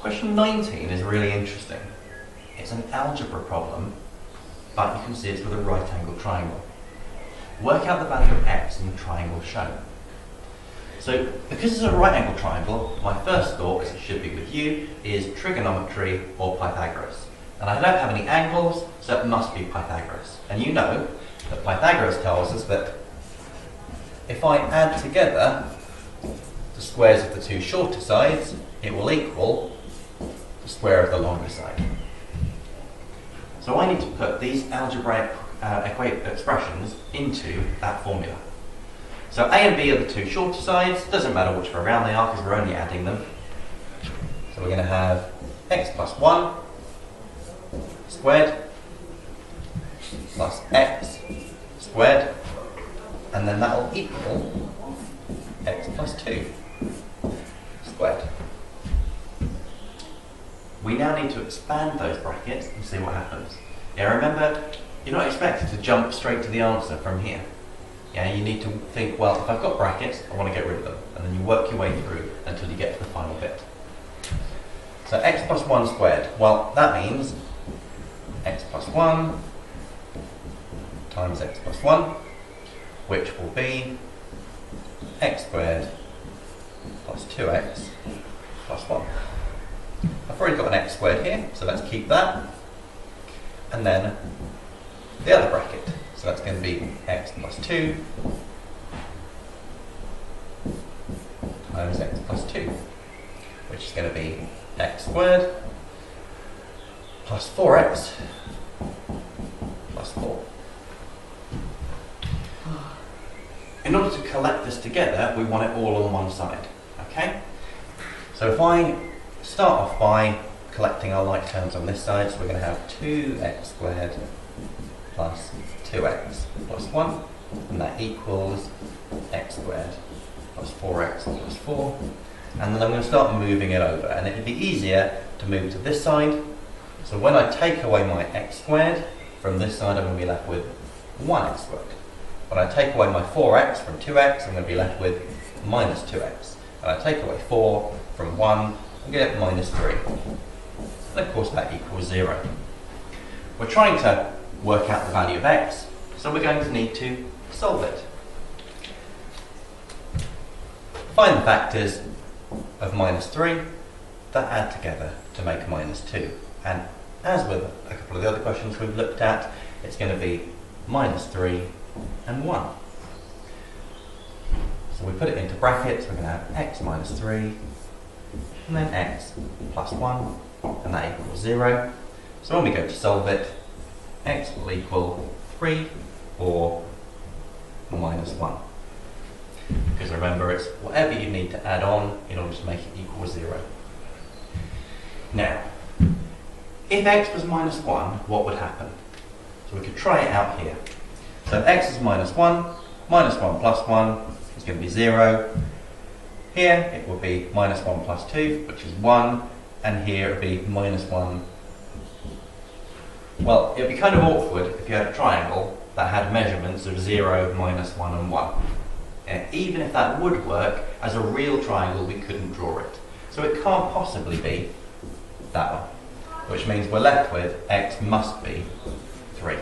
Question 19 is really interesting. It's an algebra problem, but you can see it's with a right angled triangle. Work out the value of x in the triangle shown. So, because it's a right angled triangle, my first thought, as it should be with you, is trigonometry or Pythagoras. And I don't have any angles, so it must be Pythagoras. And you know that Pythagoras tells us that if I add together the squares of the two shorter sides, it will equal the square of the longer side. So I need to put these algebraic expressions into that formula. So A and B are the two shorter sides, doesn't matter which way around they are because we're only adding them. So we're going to have x plus 1 squared plus x squared, and then that will equal x plus 2 squared. We now need to expand those brackets and see what happens. Yeah, remember, you're not expected to jump straight to the answer from here. Yeah, you need to think, well, if I've got brackets, I want to get rid of them. And then you work your way through until you get to the final bit. So x plus 1 squared. Well, that means x plus 1 times x plus 1, which will be x squared plus 2x plus 1. I've already got an x squared here, so let's keep that. And then the other bracket. So that's going to be x plus 2 times x plus 2, which is going to be x squared plus 4x plus 4. In order to collect this together, we want it all on one side. Okay? So if I start off by collecting our like terms on this side, so we're going to have 2x squared plus 2x plus 1, and that equals x squared plus 4x plus 4. And then I'm going to start moving it over, and it would be easier to move to this side. So when I take away my x squared from this side, I'm going to be left with 1x squared. When I take away my 4x from 2x, I'm going to be left with minus 2x. And I take away 4 from 1, I'm going to get minus 3. And of course that equals 0. We're trying to work out the value of x, so we're going to need to solve it. Find the factors of minus 3 that add together to make minus 2. And as with a couple of the other questions we've looked at, it's going to be minus 3 and 1. So we put it into brackets, we're going to have x minus 3, and then x plus 1, and that equals 0. So when we go to solve it, x will equal 3 or minus 1. Because remember, it's whatever you need to add on in order to make it equal 0. Now, if x was minus 1, what would happen? So we could try it out here. So if x is minus 1 plus 1 is going to be 0. Here it will be minus 1 plus 2, which is 1. And here it would be minus 1. Well, it would be kind of awkward if you had a triangle that had measurements of 0, minus 1 and 1. And even if that would work, as a real triangle we couldn't draw it. So it can't possibly be that one. Which means we're left with x must be 3.